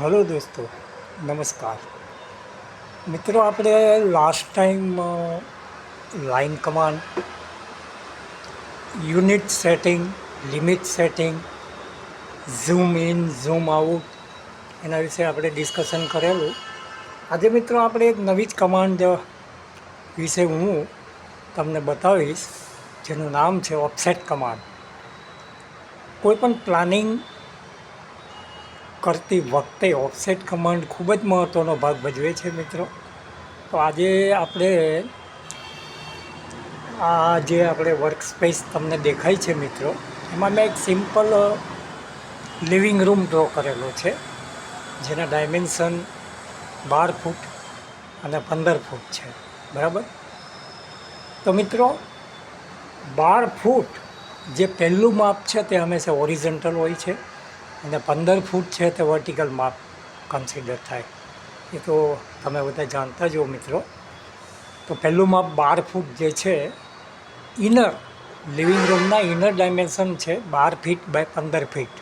Hello દોસ્તો, નમસ્કાર મિત્રો. આપણે last time line command, unit setting, limit setting, zoom in, zoom out એના વિશે આપણે ડિસ્કશન કરેલું. આજે મિત્રો આપણે એક નવી જ કમાન્ડ વિશે હું તમને બતાવીશ, જેનું નામ છે ઓફસેટ કમાન્ડ. કોઈપણ પ્લાનિંગ કરતી વખતે ઓફસેટ કમાન્ડ ખૂબ જ મહત્ત્વનો ભાગ ભજવે છે મિત્રો. તો આજે આપણે આ જે આપણે વર્ક સ્પેસ તમને દેખાય છે મિત્રો, એમાં મેં એક સિમ્પલ લિવિંગ રૂમ ડ્રો કરેલો છે, જેના ડાયમેન્શન 12 ફૂટ અને 15 ફૂટ છે. બરાબર. તો મિત્રો 12 ફૂટ જે પહેલું માપ છે તે હંમેશા ઓરિઝન્ટલ હોય છે, અને 15 ફૂટ છે તે વર્ટિકલ માપ કન્સિડર થાય. એ તો તમે બધા જાણતા જ હો મિત્રો. તો પહેલું માપ 12 ફૂટ જે છે, ઇનર લિવિંગ રૂમના ઇનર ડાયમેન્શન છે 12 ફીટ બાય 15 ફીટ.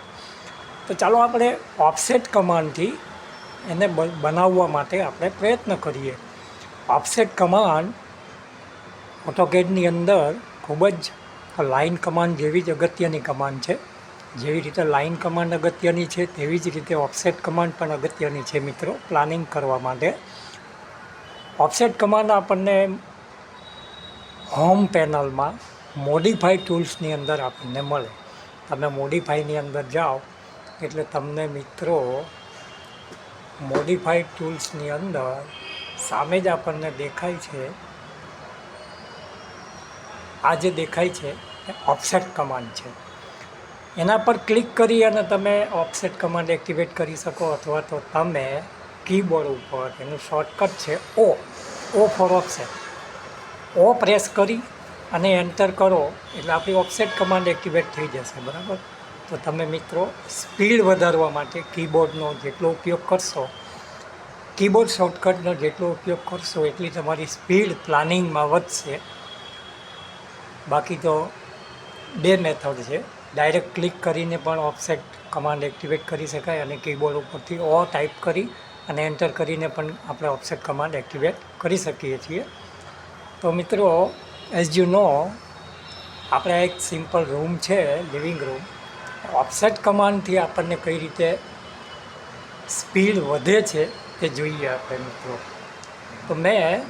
તો ચાલો આપણે ઓફસેટ કમાન્ડથી એને બનાવવા માટે આપણે પ્રયત્ન કરીએ. ઓફસેટ કમાન્ડ ઓટોકેડની અંદર ખૂબ જ લાઇન કમાન્ડ જેવી જ અગત્યની કમાન્ડ છે. જેવી રીતે લાઇન કમાન્ડ અગત્યની છે, તેવી જ રીતે ઓફસેટ કમાન્ડ પણ અગત્યની છે મિત્રો, પ્લાનિંગ કરવા માટે. ઓફસેટ કમાન્ડ આપણને હોમ પેનલમાં મોડિફાઈ ટૂલ્સની અંદર આપણને મળે. તમે મોડિફાઈની અંદર જાઓ એટલે તમને મિત્રો મોડિફાઈ ટૂલ્સની અંદર સામે જ આપણને દેખાય છે, આ જે દેખાય છે એ ઓફસેટ કમાન્ડ છે. એના પર ક્લિક કરી અને તમે ઓફસેટ કમાન્ડ એક્ટિવેટ કરી શકો, અથવા તો તમે કીબોર્ડ ઉપર એનું શોર્ટકટ છે ઓ ફોર ઓફસેટ, ઓ પ્રેસ કરી અને એન્ટર કરો એટલે આપણી ઓફસેટ કમાન્ડ એક્ટિવેટ થઈ જશે. બરાબર. તો તમે મિત્રો સ્પીડ વધારવા માટે કીબોર્ડનો જેટલો ઉપયોગ કરશો, કીબોર્ડ શોર્ટકટનો જેટલો ઉપયોગ કરશો, એટલી તમારી સ્પીડ પ્લાનિંગમાં વધશે. બાકી તો બે મેથડ છે. ડાયરેક્ટ ક્લિક કરીને પણ ઓફસેટ કમાન્ડ એક્ટિવેટ કરી શકાય, અને કીબોર્ડ ઉપરથી ઓ ટાઈપ કરી અને એન્ટર કરીને પણ આપણે ઓફસેટ કમાન્ડ એક્ટિવેટ કરી શકીએ છીએ. તો મિત્રો, એઝ યુ નો, આપણે એક સિમ્પલ રૂમ છે, લિવિંગ રૂમ. ઓફસેટ કમાન્ડથી આપણને કઈ રીતે સ્પીડ વધે છે તે જોઈએ આપણે મિત્રો. તો મેં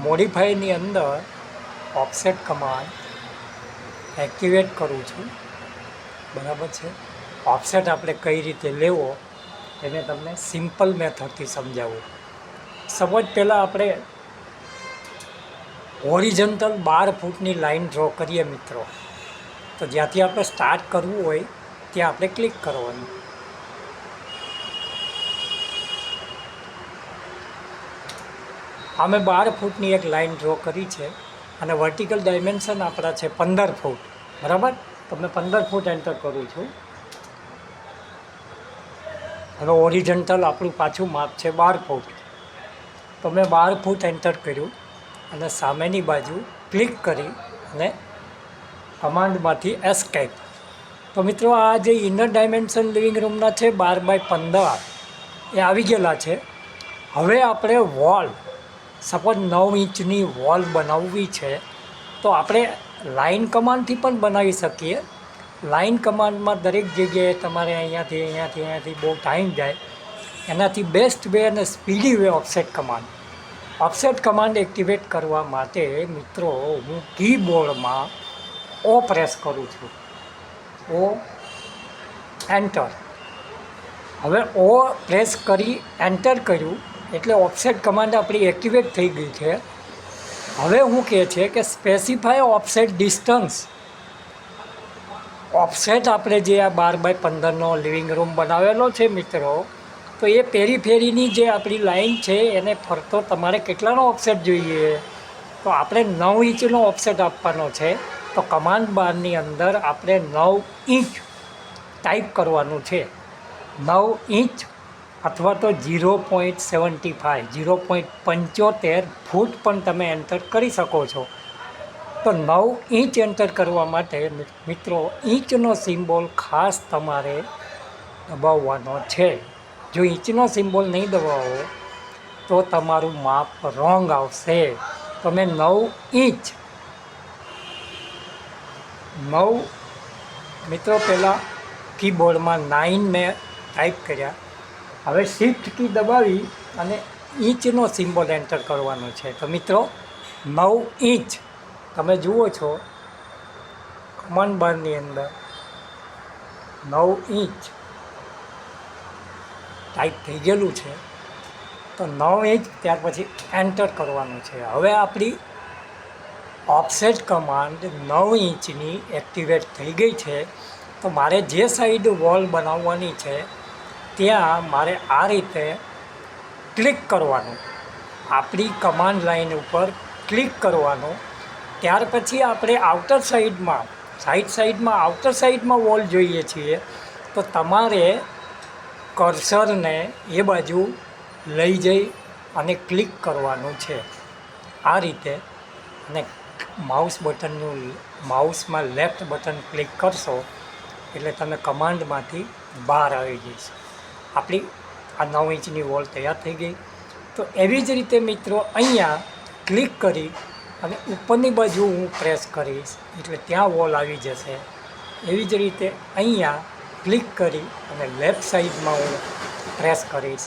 મોડિફાઈની અંદર ઓફસેટ કમાન્ડ એક્ટિવેટ કરું છું. બરાબર છે. ઓફસેટ આપણે કઈ રીતે લેવો એને તમને સિમ્પલ મેથડથી સમજાવું. સપોઝ પહેલાં આપણે ઓરિજન્ટલ 12 ફૂટની લાઇન ડ્રો કરીએ મિત્રો. તો જ્યાંથી આપણે સ્ટાર્ટ કરવું હોય ત્યાં આપણે ક્લિક કરવાનું. અમે 12 ફૂટની એક લાઇન ડ્રો કરી છે, અને વર્ટિકલ ડાયમેન્શન આપણા છે 15 ફૂટ. બરાબર. તો મેં 15 ફૂટ એન્ટર કરું છું. હવે ઓરિજન્ટલ આપણું પાછું માપ છે 12 ફૂટ. તો મેં 12 ફૂટ એન્ટર કર્યું અને સામેની બાજુ ક્લિક કરી અને કમાન્ડમાંથી એસ્કેપ. તો મિત્રો, આ જે ઇનર ડાયમેન્શન લિવિંગ રૂમના છે 12 બાય 15 એ આવી ગયેલા છે. હવે આપણે વોલ, સપોઝ 9 ઇંચની વોલ બનાવવી છે, તો આપણે લાઇન કમાન્ડથી પણ બનાવી શકીએ. લાઇન કમાન્ડમાં દરેક જગ્યાએ તમારે અહીંયાથી બહુ ટાઈમ જાય. એનાથી બેસ્ટ વે અને speedy way offset command. Offset command activate કરવા માટે મિત્રો હું કીબોર્ડમાં ઓ પ્રેસ કરું છું, ઓ એન્ટર. હવે ઓ પ્રેસ કરી એન્ટર કર્યું એટલે ઓફસેટ કમાન્ડ આપણી એક્ટિવેટ થઈ ગઈ છે. હવે હું કહે છે કે સ્પેસિફાય ઓફસેટ ડિસ્ટન્સ. ઓફસેટ આપણે જે આ 12 બાય 15નો લિવિંગ રૂમ બનાવેલો છે મિત્રો, તો એ પેરીફેરીની જે આપણી લાઇન છે એને ફરતો તમારે કેટલાનો ઓફસેટ જોઈએ? તો આપણે 9 ઇંચનો ઓફસેટ આપવાનો છે. તો કમાન્ડ બારની અંદર આપણે 9 ઇંચ ટાઈપ કરવાનું છે. 9 ઇંચ અથવા તો 0.75, 0.75 ફૂટ પણ તમે એન્ટર કરી શકો છો. તો 9 ઇંચ એન્ટર કરવા માટે મિત્રો ઇંચનો સિમ્બોલ ખાસ તમારે દબાવવાનો છે. જો ઇંચનો સિમ્બોલ નહીં દબાવો તો તમારું માપ રોંગ આવશે. તમે 9 ઇંચ 9 મિત્રો પહેલાં કીબોર્ડમાં 9 મેં ટાઈપ કર્યા. હવે શિફ્ટ કી દબાવી અને ઇંચનો સિમ્બોલ એન્ટર કરવાનો છે. તો મિત્રો 9 ઇંચ તમે જુઓ છો કમાન્ડ બારની અંદર 9 ઇંચ ટાઈપ થઈ ગયેલું છે. તો 9 ઇંચ ત્યાર પછી એન્ટર કરવાનું છે. હવે આપણી ઓફસેટ કમાન્ડ 9 ઇંચની એક્ટિવેટ થઈ ગઈ છે. તો મારે જે સાઈડ વોલ બનાવવાની છે ત્યાં મારે આ રીતે ક્લિક કરવાનું, આપણી કમાન્ડ લાઈન ઉપર ક્લિક કરવાનું. ત્યાર પછી આપણે આઉટર સાઈડમાં આઉટર સાઈડમાં વોલ જોઈએ છીએ. તો તમારે કર્સરને એ બાજુ લઈ જઈ અને ક્લિક કરવાનું છે આ રીતે. અને માઉસમાં લેફ્ટ બટન ક્લિક કરશો એટલે તમે કમાન્ડમાંથી બહાર આવી જઈશ. આપણી આ 9 ઇંચની વોલ તૈયાર થઈ ગઈ. તો એવી જ રીતે મિત્રો અહીંયા ક્લિક કરી અને ઉપરની બાજુ હું પ્રેસ કરીશ એટલે ત્યાં વોલ આવી જશે. એવી જ રીતે અહીંયા ક્લિક કરી અને લેફ્ટ સાઈડમાં હું પ્રેસ કરીશ,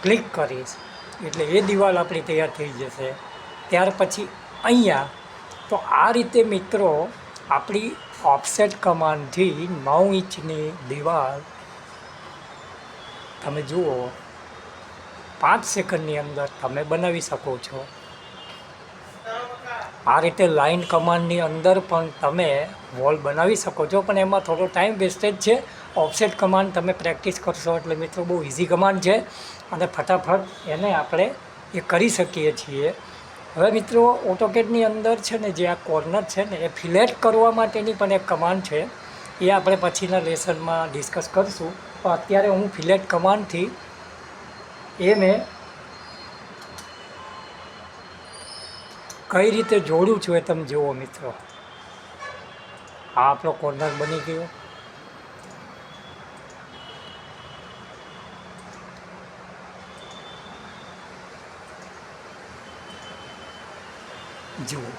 ક્લિક કરીશ એટલે એ દિવાલ આપણી તૈયાર થઈ જશે. ત્યાર પછી અહીંયા તો આ રીતે મિત્રો આપણી ઓફસેટ કમાન્ડથી 9 ઇંચની દિવાલ તમે જુઓ 5 સેકન્ડની અંદર તમે બનાવી શકો છો. આ રીતે લાઇન કમાન્ડની અંદર પણ તમે વોલ બનાવી શકો છો, પણ એમાં થોડો ટાઈમ વેસ્ટેજ છે. ઓફસેટ કમાન્ડ તમે પ્રેક્ટિસ કરશો એટલે મિત્રો બહુ ઇઝી કમાન્ડ છે અને ફટાફટ એને આપણે એ કરી શકીએ છીએ. હવે મિત્રો ઓટોકેડની અંદર છે ને જે આ કોર્નર છે ને એ ફિલેટ કરવા માટેની પણ એક કમાન્ડ છે. એ આપણે પછીના લેસનમાં ડિસ્કસ કરીશું. તો અત્યારે હું ફિલેટ કમાન્ડથી એ મેં કઈ રીતે જોડું છું એ તમે જુઓ મિત્રો. આ આપણો કોર્નર બની ગયો. જુઓ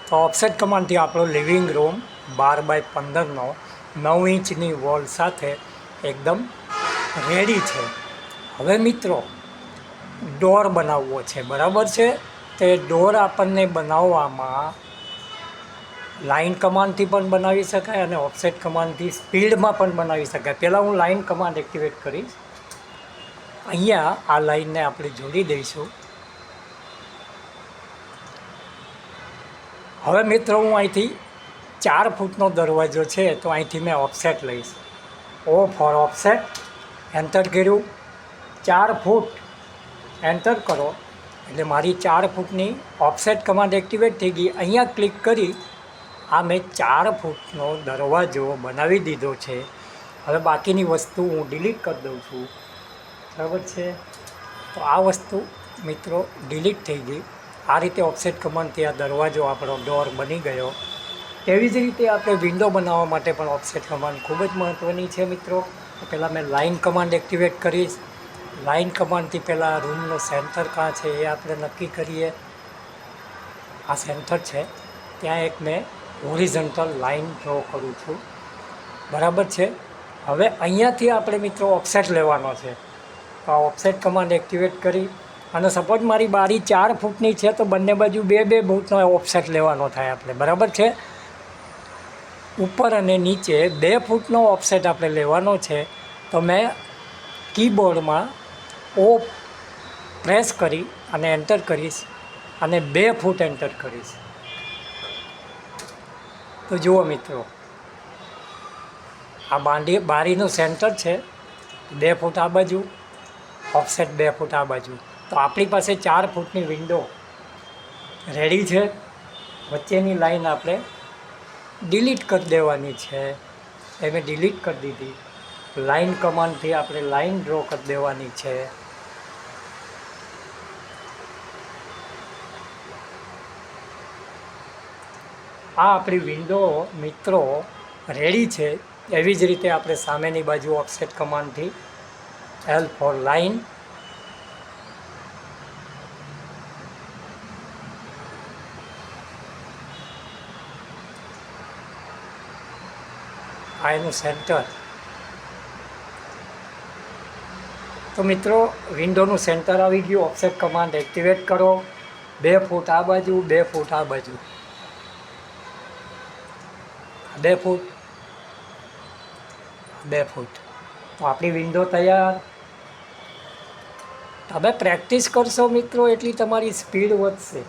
તો ઓફસેટ કમાન્ડથી આપણો લિવિંગ રૂમ 12x15નો 9 ઇંચની વોલ સાથે એકદમ રેડી છે. હવે મિત્રો ડોર બનાવવો છે, બરાબર છે. તે ડોર આપણને બનાવવામાં લાઇન કમાન્ડથી પણ બનાવી શકાય અને ઓફસેટ કમાન્ડથી સ્પીડમાં પણ બનાવી શકાય. પહેલાં હું લાઇન કમાન્ડ એક્ટિવેટ કરીશ. અહીંયા આ લાઇનને આપણે જોડી દઈશું. હવે મિત્રો હું અહીંથી 4 ફૂટનો દરવાજો છે તો અહીંથી મેં ઓફસેટ લઈશ. ઓ ફોર ઓફસેટ એન્ટર કર્યું. 4 ફૂટ એન્ટર કરો એટલે મારી 4 ફૂટની ઓફસેટ કમાન્ડ એક્ટિવેટ થઈ ગઈ. અહીંયા ક્લિક કરી આ મેં 4 ફૂટનો દરવાજો બનાવી દીધો છે. હવે બાકીની વસ્તુ હું ડિલીટ કરી દઉં છું, બરાબર છે. તો આ વસ્તુ મિત્રો ડિલીટ થઈ ગઈ. આ રીતે ઓફસેટ કમાન્ડથી આ દરવાજો આપણો ડોર બની ગયો. તેવી જ રીતે આપણે વિન્ડો બનાવવા માટે પણ ઓફસેટ કમાન્ડ ખૂબ જ મહત્ત્વની છે મિત્રો. તો પહેલાં મેં લાઇન કમાન્ડ એક્ટિવેટ કરીશ. લાઇન કમાન્ડથી પહેલાં રૂમનો સેન્ટર કાં છે એ આપણે નક્કી કરીએ. આ સેન્ટર છે ત્યાં એક મેં હોરિઝોન્ટલ લાઇન ડ્રો કરું છું, બરાબર છે. હવે અહીંયાથી આપણે મિત્રો ઓફસેટ લેવાનો છે. તો આ ઓફસેટ કમાન્ડ એક્ટિવેટ કરી અને સપોઝ મારી બારી 4 ફૂટની છે તો બંને બાજુ 2-2 ફૂટનો ઓફસેટ લેવાનો થાય આપણે, બરાબર છે. ઉપર અને નીચે 2 ફૂટનો ઓફસેટ આપણે લેવાનો છે. તો મેં કીબોર્ડમાં ઓ પ્રેસ કરી અને એન્ટર કરીશ અને 2 ફૂટ એન્ટર કરીશ. તો જુઓ મિત્રો આ બારીનું સેન્ટર છે, 2 ફૂટ આ બાજુ, ઓફસેટ 2 ફૂટ આ બાજુ. તો આપણી પાસે 4 ફૂટની વિન્ડો રેડી છે. વચ્ચેની લાઈન આપણે ડિલીટ કરી દેવાની છે. એ મેં ડિલીટ કરી દીધી. લાઇન કમાન્ડથી આપણે લાઇન ડ્રો કરી દેવાની છે. આ આપણી વિન્ડો મિત્રો રેડી છે. એવી જ રીતે આપણે સામેની બાજુ ઓફસેટ કમાન્ડથી L for line, I નું સેન્ટર. તો મિત્રો વિન્ડોનું સેન્ટર આવી ગયું. ઓફસેટ કમાન્ડ એક્ટિવેટ કરો. 2 ફૂટ આ બાજુ, 2 ફૂટ આ બાજુ, 2 ફૂટ, 2 ફૂટ. તો આપણી વિન્ડો તૈયાર. તમે પ્રેક્ટિસ કરશો મિત્રો એટલી તમારી સ્પીડ વધશે.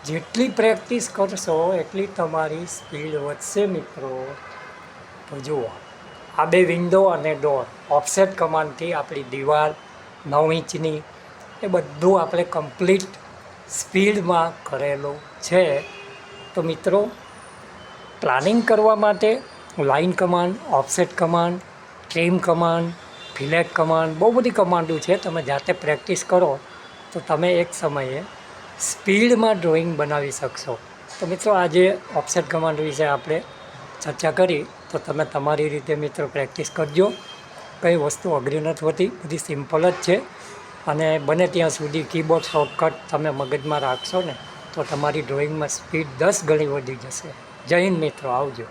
જેટલી પ્રેક્ટિસ કરશો એટલી તમારી સ્પીડ વધશે મિત્રો. તો જુઓ, આ 2 વિન્ડો અને ડોર ઓફસેટ કમાન્ડથી આપણી દિવાલ 9 ઇંચની એ બધું આપણે કમ્પ્લીટ સ્પીડમાં કરેલું છે. તો મિત્રો પ્લાનિંગ કરવા માટે line command, offset command, trim command, fillet command, બહુ બધી કમાન્ડો છે. તમે જાતે પ્રેક્ટિસ કરો તો તમે એક સમયે સ્પીડમાં ડ્રોઈંગ બનાવી શકશો. તો મિત્રો આજે ઓફસેટ કમાન્ડ વિશે આપણે ચર્ચા કરી. તો તમે તમારી રીતે મિત્રો પ્રેક્ટિસ કરજો. કઈ વસ્તુ અઘરી નથી હોતી, બધી સિમ્પલ જ છે. અને બને ત્યાં સુધી કીબોર્ડ શોર્ટકટ તમે મગજમાં રાખશો ને તો તમારી ડ્રોઈંગમાં સ્પીડ 10 ગણી વધી જશે. જય હિન્દ મિત્રો, આવજો.